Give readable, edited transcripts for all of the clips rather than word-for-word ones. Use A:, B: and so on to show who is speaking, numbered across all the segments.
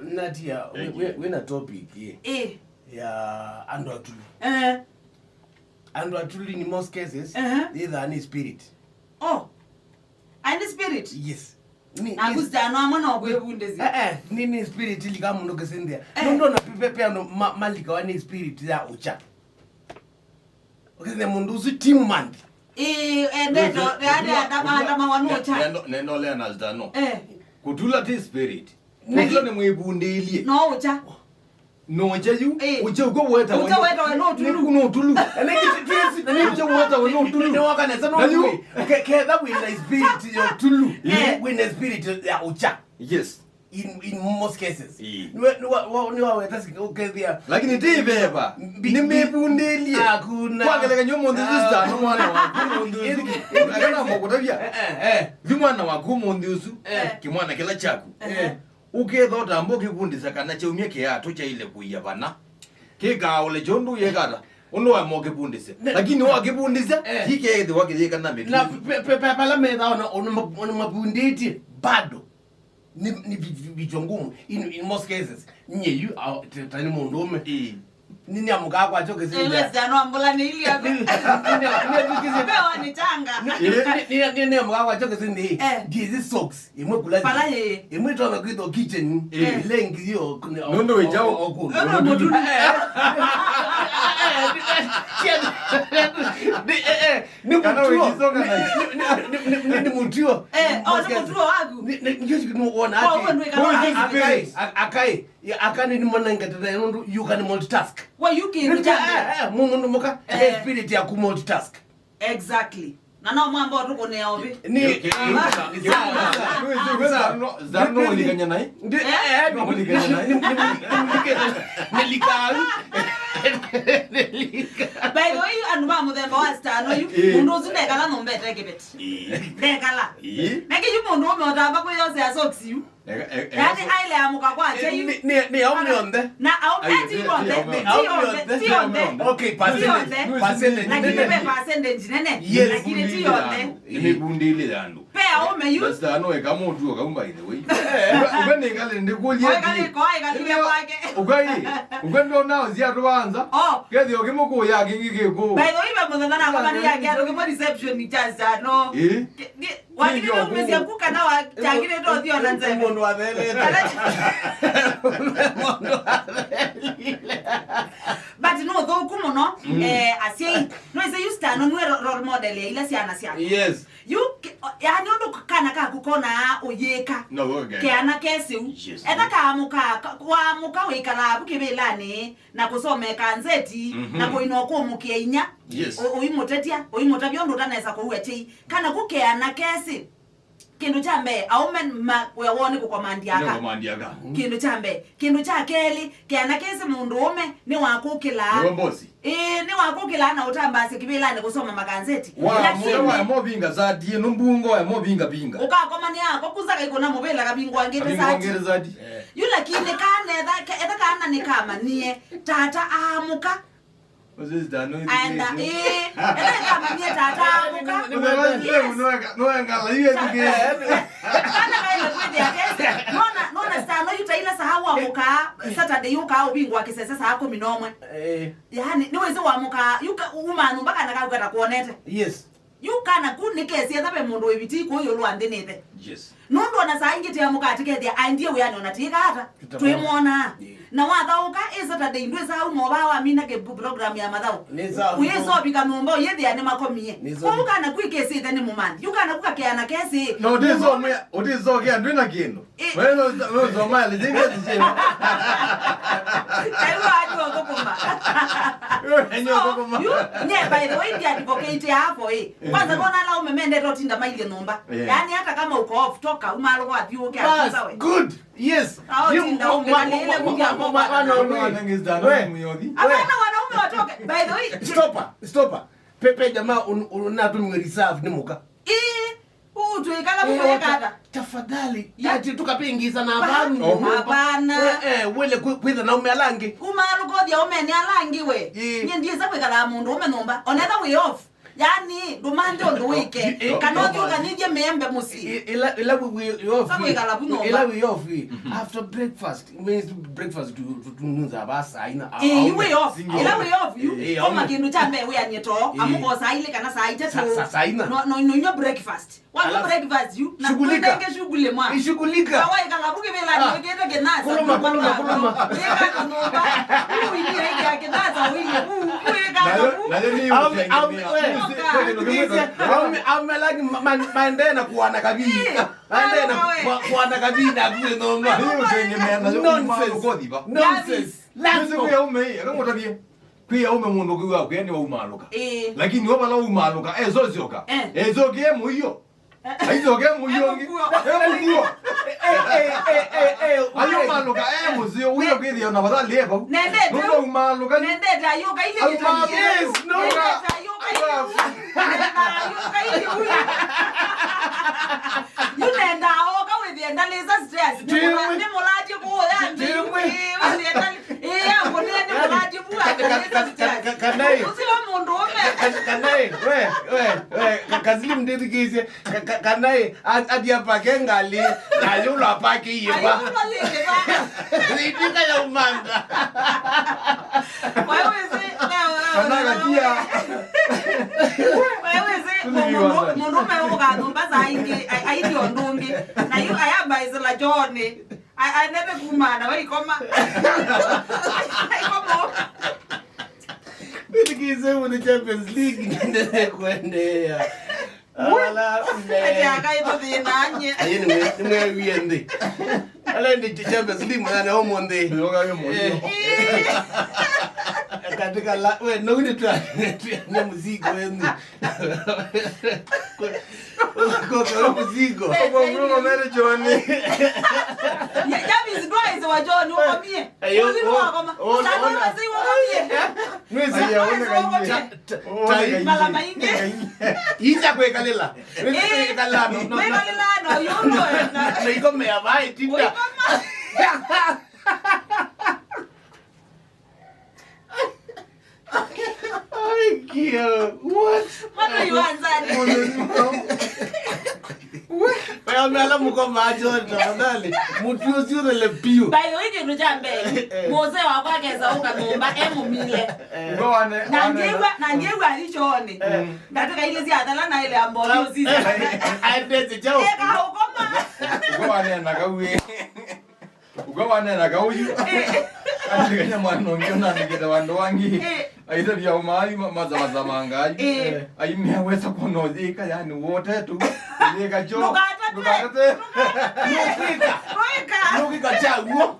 A: Nadia, we're a topic here. Yeah, and actually in most cases, either any spirit.
B: Oh, any spirit?
A: Yes.
B: Nini
A: spirit ili kama ndo kesendia. Ndo na pepe no malika wani spirit ya ucha. Okay, mundu usi team man.
B: Nendo adama wanucha.
C: Nendo le anazdano. Kutula ti spirit. Kutula ne mwibundelie.
B: No ucha.
C: No ucha yu. Ucha uko weta
B: wano. Ucha weta wano tulu.
C: No tulu.
A: Ucha weta wano tulu. Ne wakane sa no tulu. Okay, that we na spirit ya tulu. We na spirit ya ucha.
C: Yes.
A: In most cases. Ni waweta okay there.
C: Lakini tiveva. Nimebundelie.
A: Hakuna.
C: Kwa kile kanyo mondi zista no mwana wa nduzu. Kana mokotavia. Vimwana wa kumondi usu. Kimwana kila chaku. Ukethota mboki kundisa kana cheumye ke ato cha ile kuyabana kika ole jondu yegara ono wa moke bundise lakini wa kibundisa kike yedi wake kana metu
A: na pala meda ono mabunditi bado ni bijongumu in most cases nyeyu tani mondume nini amuka kwa choke sisi
B: ile zano ambula ni ile yabe ni tanga
A: nini amuka kwa choke sisi ndizi socks imwe kulazi imwe tona kwito kitchen lengi yo
C: nondo wejao okuno
A: ni mutio
B: wangu
A: ngiyoshi kuona akai akani ni mwananga tata nondo you can multitask.
B: Well, you can
A: mundu muka spirit ya ku multitask.
B: Exactly. Nana mwamba tuko ne obi.
A: Ni
C: zano liganya nai.
B: By the way, anuma mudemba wasta no you mundu zindekala no mbete kebet. Dekala. Nake you mundu omotamba ko yose asocks you. Yani aile amuka kwa che you.
A: Ni omyonde.
B: Na eti onde.
A: Okay, percentage.
B: Percentage nene. Lakini ti onde.
C: Nimebundile dando.
B: Pea ome you.
C: Basta no eka montu okamba ile we. Ubende ngale ndikulie. Ugendo nao zia tuanza. Kezi okimuko ya gingigeko.
B: By the way bamuzana na kwa ya gero kimo reception ni chaza no. Wakini umesi akuka na wa changire to dio na nze.
A: Mundu wa thele.
B: But no though kumono asie no is you stand no role model ile si anasia.
C: Yes.
B: You yani ndo kana ka kukona oyeka.
C: No okay.
B: Ke ana kesi. Eta ka amuka wikala bukibelane na kusome kanzeti na koinoko mukia inya.
C: Yes.
B: Oimotabyo ndo tanaweza kuuechi kana kukeana kesi. Kindu chambe aumen wewone ku command yaka. Kindu chambe kindu cha keli keana kesi mundu ume ni wakukila.
C: Ni wambosi.
B: Ni wakukila na utambase kibelane kusoma makanzeti.
C: Wa mobinga zati numbungo wa mobinga binga.
B: Ukakomani yako kuzaka iko na mobela kabingwa ngere zati. Yula kine kana eta kana ni kama nie tata amuka.
C: What's dano
B: ita kama nie tata amuka.
C: No ngala hiyo dige.
B: Kana kaile kwende yake. Nona stano yutaila sahabu amuka Saturday yuka ubingwa kisesa saa 11. Yani niweze wamuka yuka umanu mpaka nakakata kuonete.
A: Yes.
B: Yukana kunikesi yathabe mundu webiti ko yo lwandinete.
C: Yes.
B: Nundu ona saingite ya mukati ke dia andie we ani ona tika hata twimona na wathauka Saturday ndwe sa umoba wa mina ke program ya mathau uyeso bika mumbo yethi ani makomie kuka na kwikesi thani mumandi yukana kuka ke ana kesi
C: no dizo me odizo ke andwe na kino weno zo mali dinge tishema
B: aiwa adi okoma
C: enyo okoma
B: nye by the way dia advocate hapo kwanza bona la umemende rotinda maile nomba yani hata kama uko off toka umalo kwa athi uke afuza we
A: good. Yes.
B: Wanaume watoke. By the way,
A: stopper. Pepe jamaa unatu reserve ni muka.
B: Tuikala mukeka
A: tafadhali. Yati tukapingiza na abantu.
B: Hapana.
A: Wele kwitha na umealangi.
B: Umalo kodya umene alangi we. Nye ndiye za kwikala mundu umenomba. On other way off. yani dumande on the weekend cannot you can eat membe musi
A: ila we off after breakfast means breakfast to nuza basa ina
B: we off ila we off you koma kindu chambe we anyeto amuko saa ile kana saa itata
A: saa ina
B: no breakfast wa breakfast you na ndenge shughuli mwa
A: ishughulika
B: wa ikalabuke vela ngeta kenasa
A: kuluma Mandena kuana kabini. Mandena kuana kabini akule noma. Nonsense.
C: Lazima kuya ume, akamutavie. Kuya ume mundu kuwa kuyani wa umaluka. Lakini wapa la umaluka zozioka. Zoge muyo. Aizoge muyo ngi. Muyo. Ayo maluka muzio uyo kidi ona badali eba. Nundo umaluka.
B: Nende ayoka ile
A: kitu. Yes, no.
B: You nenda oka with the ndaleza stress. Ni molaji ko ya ndi. Ni molaji bu ndaleza stress.
A: Kanai.
B: Usiwa mundu ome.
A: Kanai. We. Kazili mdedi kise. Kanai adia pakengali. Ayulo apaki yeba.
B: Ayulo yeba.
A: Nitika ya umanga.
B: Wewe si
C: Kanaka kia.
B: Wewe si mundu umeoka numbaza aidi ondungi. Na yu ayaba izela jone. I never kumana we koma. Koma.
A: Kise mu the Champions League ndene kwendea. Ala
B: Ati akaipo dinanye.
A: Ayeni mwe wiende. Ala ndi Champions League mwana homo ndi.
C: Yoga yo moyo.
A: Katika la we no ni tu na muziki wendi. Kwa muziki.
C: Kwa mrugo mere Johnny.
B: Yabi zidwaize wa John ukomie. Uzi wakoma. Sasa wasi ukomie.
A: Mwezi
C: ya ona
A: Tai
B: mala mainge.
A: Ija kwekalela. Kwekalela no.
B: Kwekalela no yuno.
A: Na iko me abai tinda. Ay, Kia, what?
B: What are you answering?
A: Pero me ala muko macho tafadhali. Mtu usio le piu.
B: Bayo hiki nujambe. Mose wa kwake za uka ngomba emumile.
C: Ngoane.
B: Na ngewa alichoone. Ndatoka ile zia atala na ile ambayo sisi.
A: Aende chao.
B: Eka ukoma.
C: Ngoane na kawe. Ngoane na kawe. Atikanya mwana ngiona nikita wandu wangi. Aita bya umali maza mangaji. Ayimya wesa konozika yani wote tu. Nika cho.
B: Lugate.
A: Nukika chaguo.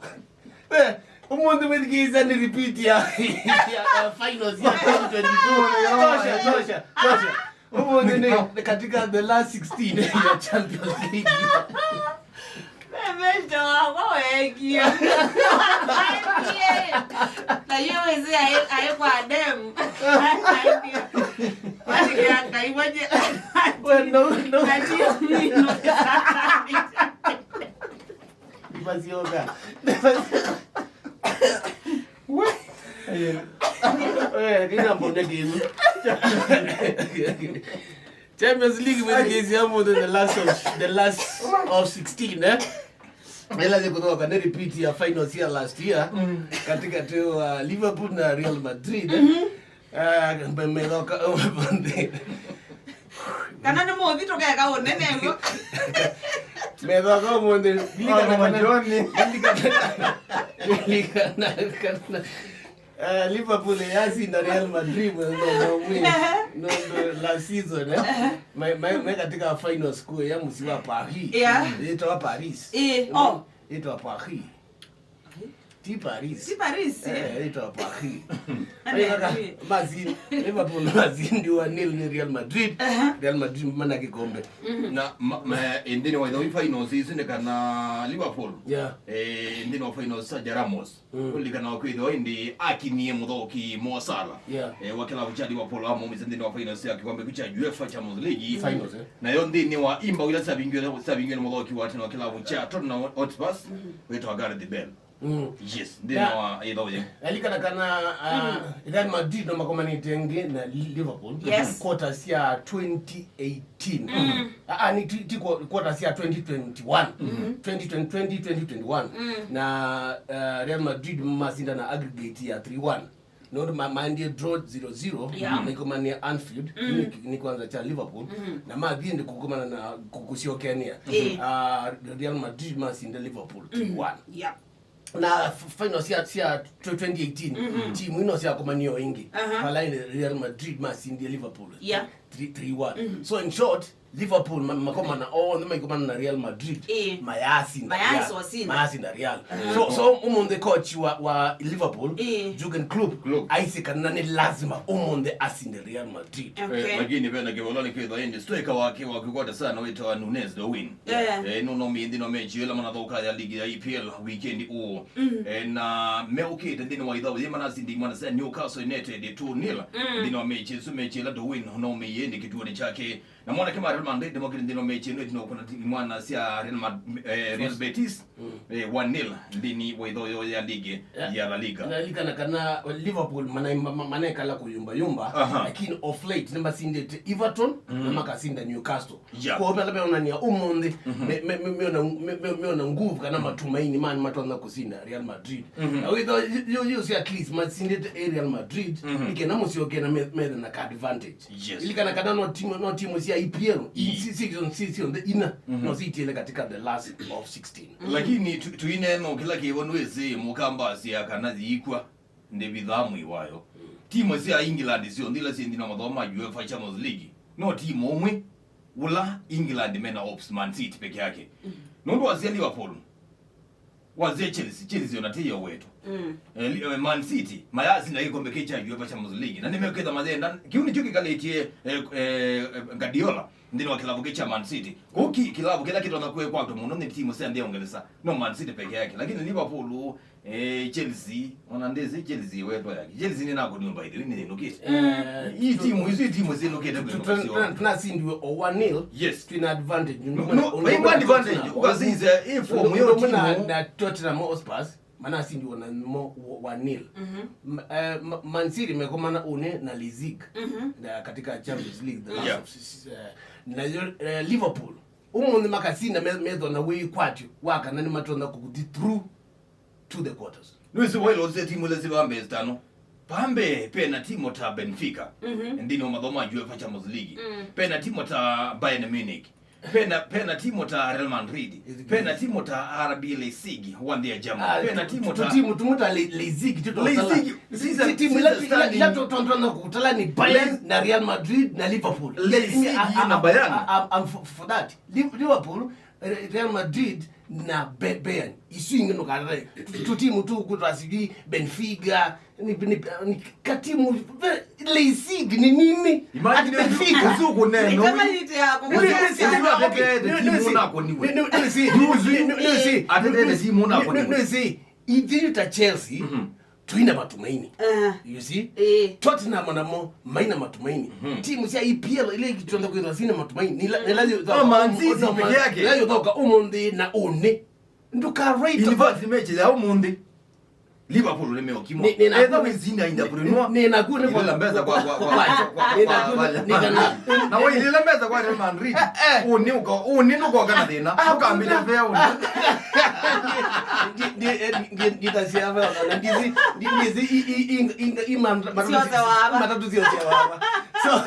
A: Umuntu mwigiza ni repeat ya finals ya 2022. Tosha. Umuntu ni katika the last 16 ya Champions League.
B: Mejo wako wekio. Na yeye zi ayo kwa dem. Wani yaka iwaje.
A: Bueno, no.
B: Ndio mimi.
A: Ibasioga. Kina mbona gizu. Champions League with gizu hapo the last of 16 Ela de kutoka na repeat ya finals ya last year katika tu Liverpool na Real Madrid. Medoka umebonde.
B: Kana ni mo vito kaya ka onene ngo.
A: Medoka umonde Liverpool yasi na Real Madrid no la season me katika final score ya msiwa Paris ito Paris ito Paris Ti Paris ito Paris mazini Liverpool mazini ndio nil Real Madrid Real Madrid mana kikombe
C: na endeni wa the finals isinde kana Liverpool endeni wa finals Sergio Ramos kulikana kwa hiyo ndi akomie mudhoki Mo Salah wakila ucha Liverpool amo mizendeni wa finals ya kikombe kucha UEFA Champions League
A: finals
C: na yo ndini wa imba wila sabingwe mudhoki watu na wakila ucha Tottenham Hotspur wetu agara the bell Yes, ndino idoje.
A: Alikana kana Real Madrid no makomani tenge na Liverpool. Quarters ya 2018. Ni quarters ya 2021. 2021. Na Real Madrid masinda na aggregate ya 3-1. No Mandy draw 0-0 nikomani Anfield ni kwanza cha Liverpool na madhindi kukomana na kukusiokenia Real Madrid masinda Liverpool 3-1. Na final sia 2018 timu ino sia komanio ingi pala Real Madrid masinda Liverpool 3-1. So in short Liverpool makomana makomana na Real Madrid mayasi na Real. So umonde coach wa Liverpool Jurgen Klopp aisikana ni lazima umonde asinde Real Madrid.
C: Lakini bena kebolani kwetha ende striker wake wakikwata sana wetwa Nunes the win. No mindi no mechi yela mana doka ya ligi ya EPL weekend o. Na meukete ndino wa idhawo yema nasindi mwana sa Newcastle United 2-0 ndino mechi so mechi la the win no meyende kituone chake. Na mwana kama Real Madrid demo ndino mechi no kuna mwana sia Real Betis 1-0 ndini wa idhawo ya ligi ya La Liga.
A: La Liga na kana Liverpool mana kala kuyumba lakini of late namba sinde Everton na makasinda Newcastle. Kwa hiyo labda unania umonde meona nguvu kana matumaini man matona kusinda Real Madrid. Na witho you see at least masinde Real Madrid ikena musiokena meda na advantage. Ilikana kana no team sia EPL season the ina no sitile katika the last of 16.
C: Lakini tuine no kila kibonweze mukamba sia kana zikwa ndebithamu iwayo. Timu sia England sio ndila sindina mathoma UEFA Champions League. No timu omwe ula England mena ops Man City peke yake. Nondo wazia Liverpool. Wazia Chelsea onatia wetu. Man City mayazi na ikombe kecha UEFA Champions League. Na nimekeza mazenda kiuni chuki kaletie Guardiola ndino wakilabu kecha Man City. Kuki kilabu kila kitu anakuwa kwa mtu muno ni timu sia ndio ongeleza. No Man City peke yake. Lakini Liverpool Chelsea onandeze Chelsea wetu yake. Chelsea ni nako nyumba ile ni nokete. Hii timu zino kete kwa
A: tunasindwe 1-0.
C: Yes,
A: twin advantage.
C: No advantage. Ukazize form yo timu
A: na Tottenham Hotspur mana sindwe na 1-0. Man City mekomana une na Leipzig katika Champions League the last na Liverpool umuntu makasinda mezo na we kwatyo waka nani matona kukuti through to the quarters.
C: Nwezi wailo ze timu lezi bambe stano. Pambe pena timu ta Benfica. Ndino madhoma UEFA Champions League. Pena timu ta Bayern Munich. Pena timu ta Real Madrid. Pena timu ta RB Leipzig wande ya Germany. Pena timu ta
A: timu tumuta Leipzig tito Leipzig. Sisi timu la tontona kutala ni Bayern na Real Madrid na Liverpool.
C: Leipzig na Bayern.
A: I'm for that. Liverpool, Real Madrid na Bayern isinge no kare timu tu kutrasidi Benfica ni katimu Leipzig ni nini
C: at Benfica
A: zuko neno
B: kama nite yako
A: idita Chelsea tuina matumaini. You see? Tottenham namo maina matumaini. Timu sia EPL ile kitonda kwa sina matumaini. Ni lazima
C: Man City peke yake.
A: Lazima toka umonde na one. Nduka right
C: of match ya umonde. Liverpool lemeokimo. Either wizinda inda Bruno.
A: Nina kune
C: kwa lambeza kwa na wewe ile lambeza kwa Real Madrid. Uko kana tena. Ukambile vya una.
A: Nditasia vya na ndizi matatu sio sawa. So